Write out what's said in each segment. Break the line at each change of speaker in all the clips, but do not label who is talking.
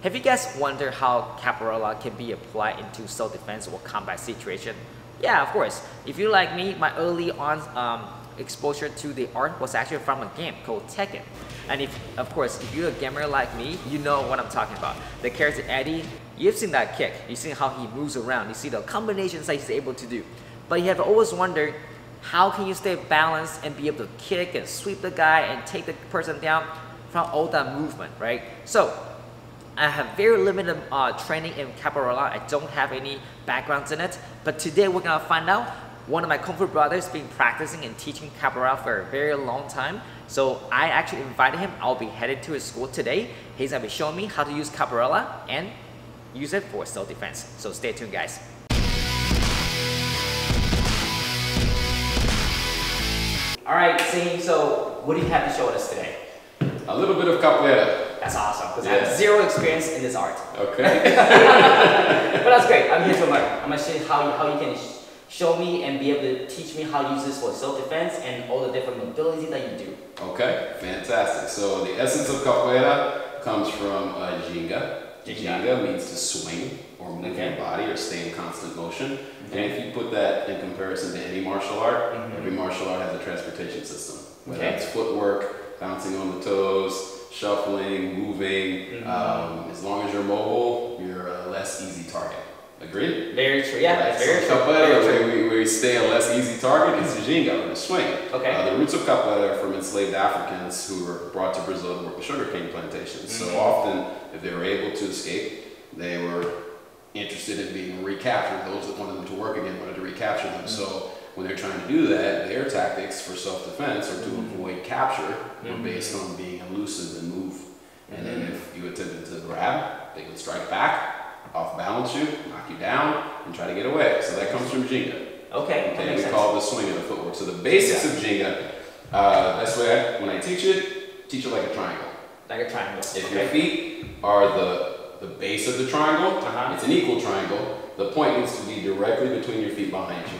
Have you guys wondered how capoeira can be applied into self-defense or combat situation? Yeah, of course. If you're like me, my early on exposure to the art was actually from a game called Tekken. And of course, if you're a gamer like me, you know what I'm talking about. The character Eddie, you've seen that kick. You've seen how he moves around. You see the combinations that he's able to do. But you have always wondered, how can you stay balanced and be able to kick and sweep the guy and take the person down from all that movement, right? So, I have very limited training in capoeira. I don't have any backgrounds in it. But today we're gonna find out. One of my Kung Fu brothers been practicing and teaching capoeira for a very long time. So I actually invited him. I'll be headed to his school today. He's gonna be showing me how to use capoeira and use it for self-defense. So stay tuned, guys. All right, Sing, so what do you have to show us today?
A little bit of capoeira.
That's awesome, because I have zero experience in this art.
Okay.
But that's great. I'm here to learn. I'm going to show you how you can show me and be able to teach me how to use this for self-defense and all the different mobility that you do.
Okay, fantastic. So the essence of capoeira comes from Ginga. Ginga means to swing or move your body or stay in constant motion. And if you put that in comparison to any martial art, every martial art has a transportation system. Whether it's footwork, bouncing on the toes, shuffling, moving. As long as you're mobile, you're a less easy target. Agreed?
Very true. Yeah,
right.
That's very true.
Capoeira, where we stay a less easy target, is the Ginga, or the swing.
Okay.
The roots of capoeira are from enslaved Africans who were brought to Brazil to work with sugarcane plantations. So often, if they were able to escape, they were interested in being recaptured. Those that wanted them to work again wanted to recapture them. So when they're trying to do that, their tactics for self-defense or to avoid capture were based on being elusive and move. And then if you attempted to grab, they would strike back, off-balance you, knock you down, and try to get away. So that comes from Ginga.
Okay,
we call it the swing of the footwork. So the basics of Ginga, that's why when I teach it like a triangle.
Like a triangle.
If your feet are the base of the triangle, it's an equal triangle. The point needs to be directly between your feet behind you.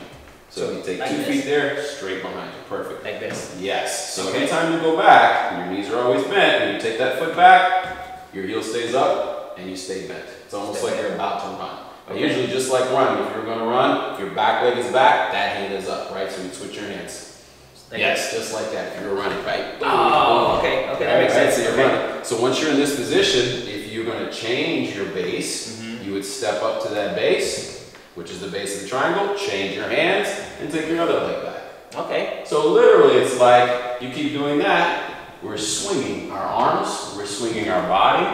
So you take like 2 feet there, straight behind you. Perfect.
Like this?
Yes. So every time you go back, and your knees are always bent, and you take that foot back, your heel stays up, and you stay bent. It's almost like you're about to run. But usually just like running, if you're going to run, if your back leg is back, that hand is up, right? So you switch your hands. Like yes, just like that. If you're running, right?
Oh, okay. Okay, that makes sense.
So you're running. So once you're in this position, if you're going to change your base, you would step up to that base, which is the base of the triangle, change your hands, and take your other leg back.
Okay.
So literally, it's like you keep doing that, we're swinging our arms, we're swinging our body,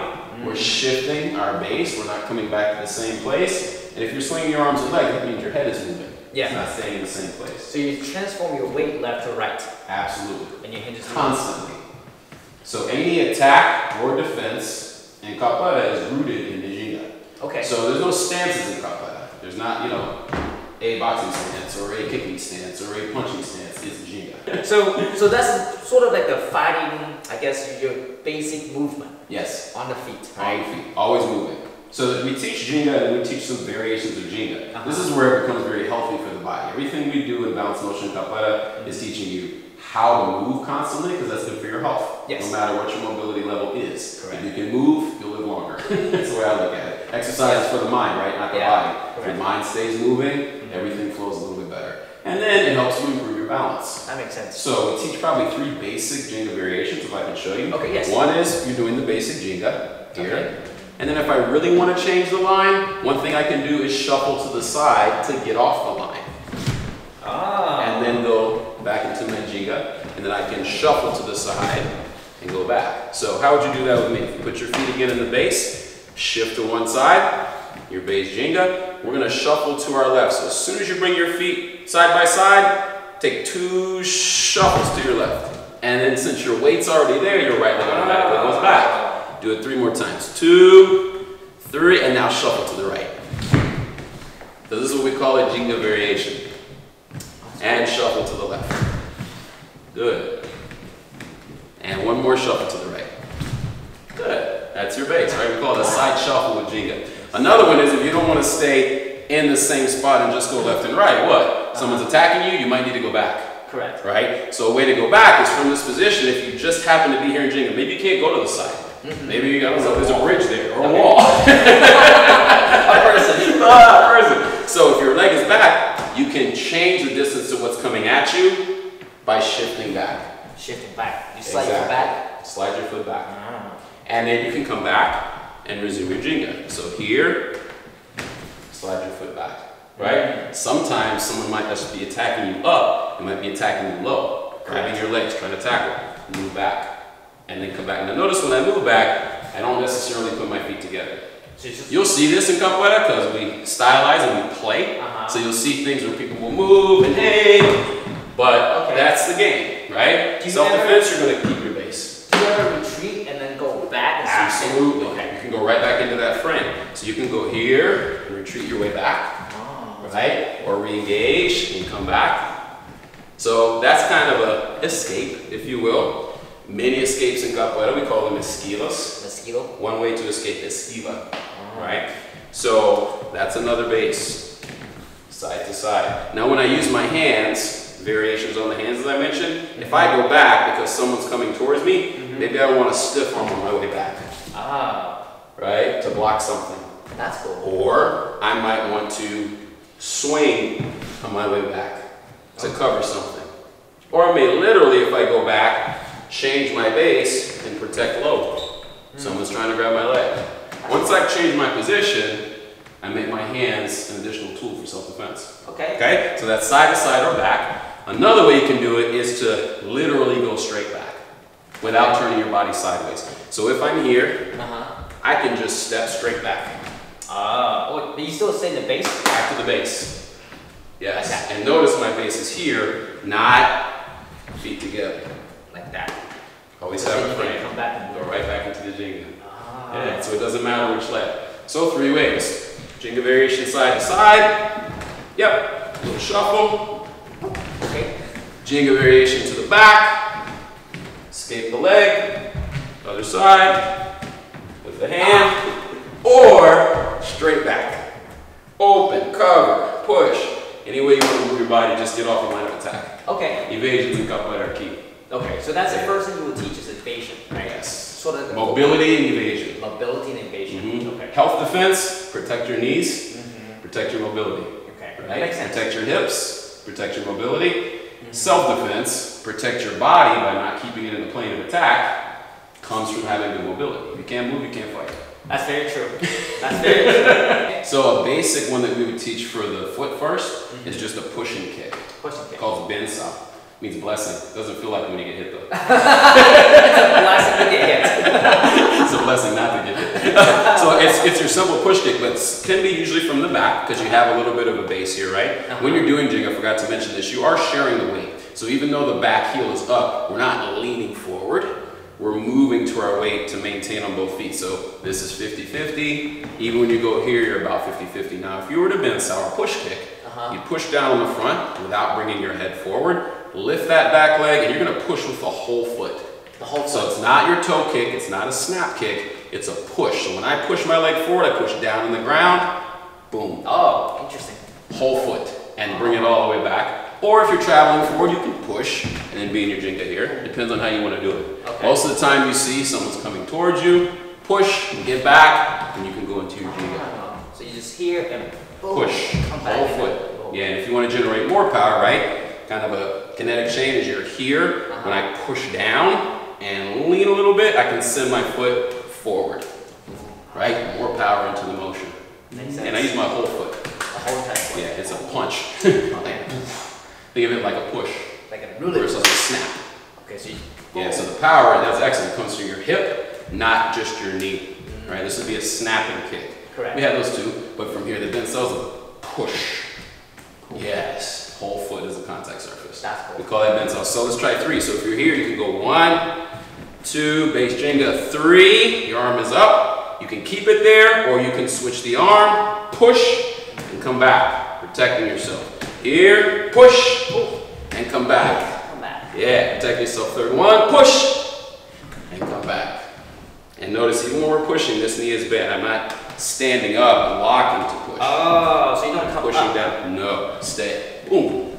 we're shifting our base, we're not coming back to the same place. And if you're swinging your arms and legs, that means your head is moving. Yeah. It's not staying in the same place.
So you transform your weight left to right.
Absolutely.
And your hinges
constantly. So any attack or defense in capoeira is rooted in the Ginga. Okay. So there's no stances in capoeira. There's not, a boxing stance or a kicking stance or a punching stance. It's Ginga.
So that's sort of like the fighting, I guess, your basic movement.
Yes.
On the feet. Right?
On the feet. Always moving. So we teach Ginga and we teach some variations of Ginga. This is where it becomes very healthy for the body. Everything we do in balance motion capoeira is teaching you how to move constantly, because that's good for your health. Yes. No matter what your mobility level is. Correct. If you can move, you'll live longer. That's the way I look at it. Exercise is for the mind, right? Not the body. If your mind stays moving, everything flows a little bit better. And then it helps you improve your balance.
That makes sense.
So we teach probably 3 basic Ginga variations, if I can show you.
Okay, yes.
One is you're doing the basic Ginga here. Okay. And then if I really want to change the line, one thing I can do is shuffle to the side to get off the line. And then go back into my Ginga. And then I can shuffle to the side and go back. So how would you do that with me? If you put your feet again in the base, shift to one side, your base Ginga. We're going to shuffle to our left. So as soon as you bring your feet side by side, take 2 shuffles to your left. And then since your weight's already there, your right leg automatically goes back. Do it 3 more times. 2, 3, and now shuffle to the right. So this is what we call a Ginga variation. And shuffle to the left. Good. And one more shuffle to the right. Good. That's your base, right? We call it a side shuffle with Ginga. Another one is if you don't want to stay in the same spot and just go left and right, what? Someone's attacking you, you might need to go back. Correct. Right? So a way to go back is from this position. If you just happen to be here in Ginga, maybe you can't go to the side. Maybe you got, there's a bridge there or a wall.
A person.
A person. So if your leg is back, you can change the distance to what's coming at you by shifting back.
Shifting back. You slide your back.
Slide your foot back. And then you can come back and resume your Ginga. So here, slide your foot back, right? Sometimes someone might just be attacking you up, it might be attacking you low, grabbing your legs, trying to tackle, move back, and then come back. Now notice when I move back, I don't necessarily put my feet together. You'll see this in Capoeira because we stylize and we play. So you'll see things where people will move and hey, but that's the game, right? Self-defense, you're going to keep your base.
Do you ever retreat and then go back? And
absolutely. You can go right back into that frame. So you can go here and retreat your way back, right? Or re-engage and come back. So that's kind of a escape, if you will. Many escapes in Capoeira, we call them esquivas.
Esquivo?
One way to escape, esquiva, right? So that's another base, side to side. Now when I use my hands, variations on the hands as I mentioned, if I go back because someone's coming towards me, maybe I want to stiff arm on my way back. Right? To block something.
That's cool.
Or I might want to swing on my way back to cover something. Or I may literally, if I go back, change my base and protect low. Someone's trying to grab my leg. Once I've changed my position, I make my hands an additional tool for self-defense. Okay? So that's side to side or back. Another way you can do it is to literally go straight back without turning your body sideways. So if I'm here, I can just step straight back.
But you still stay in the base?
Back to the base. Yes. Okay. And notice my base is here, not feet together.
Like that.
Always have a frame.
Come back and
go right back into the Ginga. Yeah, so it doesn't matter which leg. So 3 ways. Ginga variation side to side. Yep. Little shuffle.
Okay.
Ginga variation to the back. Escape the leg. Other side. With the hand. Or straight back. Open, cover, push. Any way you want to move your body, just get off the line of attack.
Okay.
Evasions and Capoeira are key.
Okay, so that's the first thing you will teach is evasion, right?
Yes.
Sort of
mobility and evasion.
Mobility and evasion. Okay.
Health defense, protect your knees, protect your mobility.
Okay,
right?
That makes sense.
Protect your hips, protect your mobility. Self-defense, protect your body by not keeping it in the plane of attack, comes from having good mobility. If you can't move, you can't fight.
That's very true. That's very true.
So a basic one that we would teach for the foot first is just a push and kick.
Push and kick.
Called benção. Means blessing. Doesn't feel like when you get hit though.
It's a blessing to get hit.
It's a blessing not to get hit. So it's your simple push kick, but can be usually from the back because you have a little bit of a base here, right? When you're doing Ginga, I forgot to mention this, you are sharing the weight. So even though the back heel is up, we're not leaning forward. We're moving to our weight to maintain on both feet. So this is 50-50. Even when you go here, you're about 50-50. Now, if you were to benção or push kick, you push down on the front without bringing your head forward, lift that back leg, and you're gonna push with the whole foot.
The whole foot.
So it's not your toe kick, it's not a snap kick, it's a push. So when I push my leg forward, I push down in the ground, boom.
Oh, interesting.
Whole foot, and bring it all the way back. Or if you're traveling forward, you can push and then be in your Ginga here. Depends on how you want to do it. Okay. Most of the time you see someone's coming towards you, push, and get back, and you can go into your Ginga.
So you just here and boom,
push, whole foot. Boom. Yeah, and if you want to generate more power, right? Kind of a kinetic chain as you're here. When I push down and lean a little bit, I can send my foot forward. Right? More power into the motion. Makes sense. And I use my whole foot.
The whole entire foot.
Yeah, it's a punch. Think of it like a push.
Like a ruler.
Versus a snap.
Okay, so
yeah, so the power, that's excellent, comes from your hip, not just your knee. Right? This would be a snapping kick.
Correct.
We have those two, but from here, the benção is a push. Yes, whole foot is the contact surface.
That's cool.
We call that benção. So let's try 3. So if you're here, you can go 1, 2, base Ginga, 3. Your arm is up. You can keep it there, or you can switch the arm, push, and come back, protecting yourself. Here, push, and come back.
Come back.
Yeah, protect yourself. 3rd one, push, and come back. And notice, even when we're pushing, this knee is bent. I'm not standing up and locking to push.
Oh, so you don't come
pushing
up.
Down. No, stay. Boom.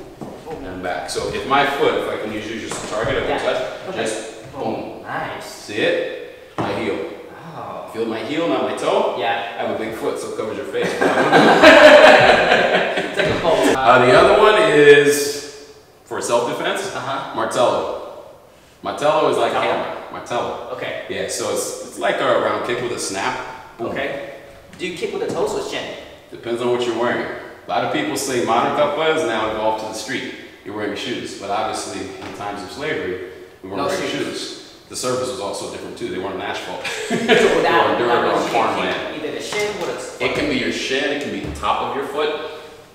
And back. So if my foot, if I can use you just a target, I will touch. Just boom.
Nice.
See it? My heel.
Oh.
Feel my heel, not my toe?
Yeah.
I have a big foot, so it covers your face.
Take a photo.
The other one is for self-defense. Martello. Martello is like hammer. Martello.
Okay.
Yeah, so it's like a round kick with a snap. Boom.
Okay. Do you kick with the toes or shin?
Depends on what you're wearing. A lot of people say modern capoeira is now evolved to the street. You're wearing shoes, but obviously in times of slavery, we weren't wearing shoes. The surface was also different too. They weren't on asphalt.
So
they were on dirt or on farmland.
Either the shin or the foot.
It can be your shin, it can be the top of your foot.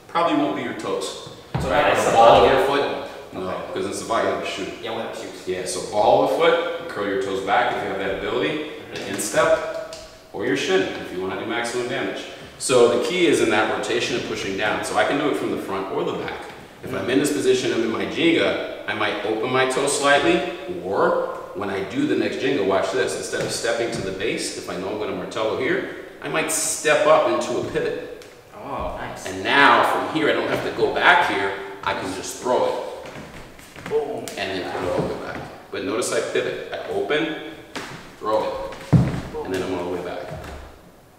Probably won't be your toes.
So
right?
that's
the ball of your foot. No, because in Savate you have a shoe.
Yeah, we have shoes.
Yeah, so ball of the foot, curl your toes back if you have that ability, instep, or your shin if you want to do maximum damage. So the key is in that rotation and pushing down. So I can do it from the front or the back. If I'm in this position, I'm in my Ginga, I might open my toe slightly, or when I do the next Ginga, watch this, instead of stepping to the base, if I know I'm going to Martello here, I might step up into a pivot.
Oh, nice.
And now from here, I don't have to go back here, I can just throw it.
Boom.
And then put it all the way back. But notice I pivot. I open, throw it, and then I'm all the way back.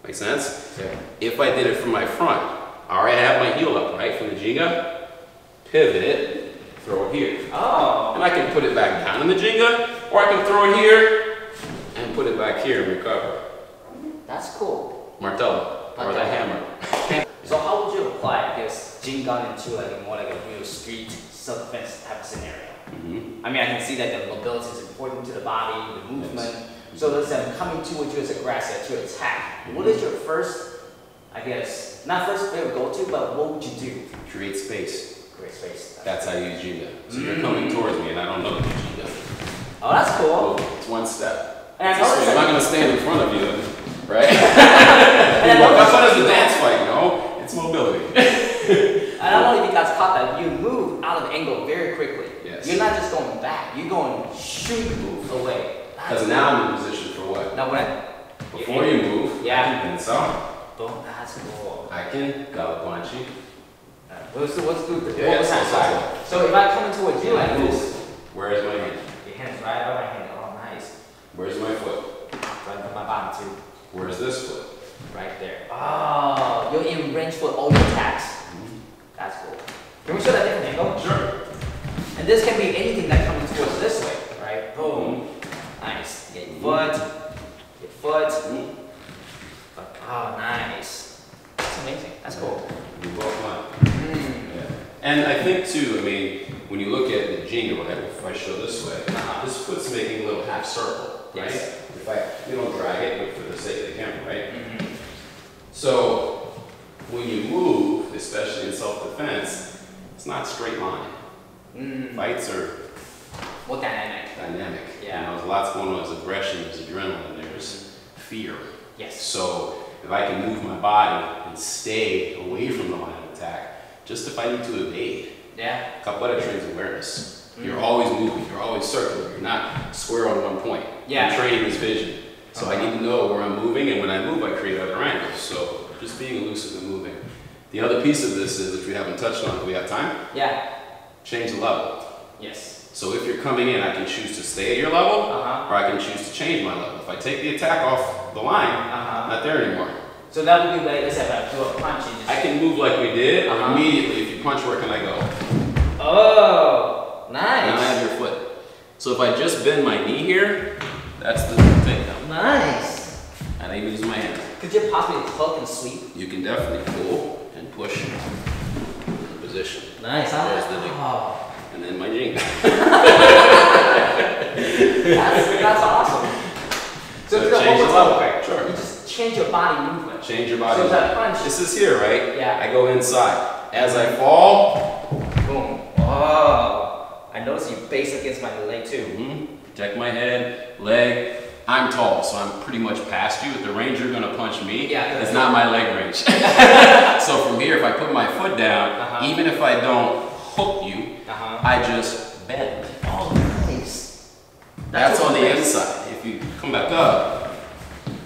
Make sense?
Yeah.
If I did it from my front, I already have my heel up, right, from the Ginga, pivot it, throw it here.
Oh.
And I can put it back down in the Ginga, or I can throw it here and put it back here and recover.
That's cool.
Martello, or the hammer.
So how would you apply, I guess, Ginga into like a more like a real street self-defense type of scenario? I mean, I can see that the mobility is important to the body, the movement.
Yes.
So let's say I'm coming towards you as aggressor to attack. What is your first, I guess, not first favorite go-to, but what would you do?
Create space.
Create space.
That's how you use Ginga. So you're coming towards me and I don't know the Ginga.
Oh, that's cool.
Well, it's one step.
And I noticed
I'm not going to stand in front of you, right?
And
That's what it's a dance fight, you know? It's mobility.
I don't know if you guys caught that. You move out of angle very quickly.
Yes.
You're not just going back. You're going shoot move away.
Because now I'm in position for what?
Now when
Before you move,
yeah.
I can pinch out.
Boom, that's cool.
I can galaguanchi.
Let's do the
Yeah,
side. So if I come towards you like this,
Where is my hand?
your hand's right by my hand. Oh, nice.
Where's my foot?
Right by my bottom too.
Where's this foot?
Right there. Oh, you're in range for all your attacks. That's cool. Can we show that different angle?
Sure.
And this can be anything that comes towards this way, right? Boom. Nice. Get your foot. Your foot. Oh, nice. That's amazing. That's cool.
You both line. Yeah. And I think too, I mean, when you look at the Ginga, right, if I show this way, this foot's making a little half circle, right?
Yes.
If I, drag it, but for the sake of the camera, right? So when you move, especially in self-defense, it's not straight line. Fights are
More dynamic.
dynamic.
Yeah.
You know, there's lots going on. There's aggression, there's adrenaline, there's fear.
Yes.
So if I can move my body and stay away from the line of attack, just if I need to evade.
Yeah.
Capoeira trains awareness. You're always moving, you're always circular, you're not square on one point.
Yeah.
I'm training this vision. So I need to know where I'm moving, and when I move, I create other angles. So just being elusive and moving. The other piece of this is, which we haven't touched on, do we have time?
Yeah.
Change the level.
Yes.
So if you're coming in, I can choose to stay at your level, or I can choose to change my level. If I take the attack off the line, I'm not there anymore.
So that would be like, let's say if I do a punch and just...
I can move like we did, immediately. If you punch, where can I go?
Oh, nice.
Now I have your foot. So if I just bend my knee here, that's the takedown.
Nice.
And I even use my hand.
Could you possibly hook and sweep?
You can definitely pull and push the position.
Nice.
There's the knee.
Oh.
And then my Ginga.
That's awesome. So
change the level. Sure.
You just change your body movement.
Change your body.
So that punch.
This is here, right?
Yeah.
I go inside. As I fall,
boom. Oh. I notice you base against my leg too.
Protect my head, leg. I'm tall, so I'm pretty much past you. If the range you're gonna punch me, it's not my leg range. So from here, if I put my foot down, even if I don't hook you, I just bend.
Oh, nice.
That's on the inside. If you come back up,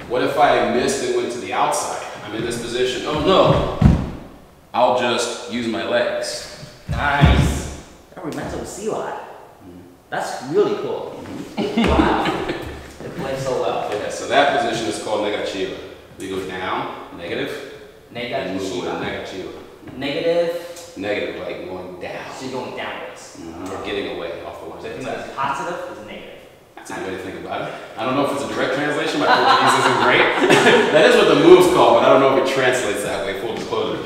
what if I missed and went to the outside? I'm in this position. Oh no. I'll just use my legs.
Nice. That reminds me of Sule. That's really cool. Wow. It plays so well.
Yeah, so So that position is called negativa. We go down, negative, and move with negativa.
Negative.
Negative, like going down.
So you're going downwards.
Or getting away off the line.
So if it's positive, it's negative.
That's a good way to think about it. I don't know if it's a direct translation. My Portuguese isn't great. That is what the move's called, but I don't know if it translates that way. Full disclosure.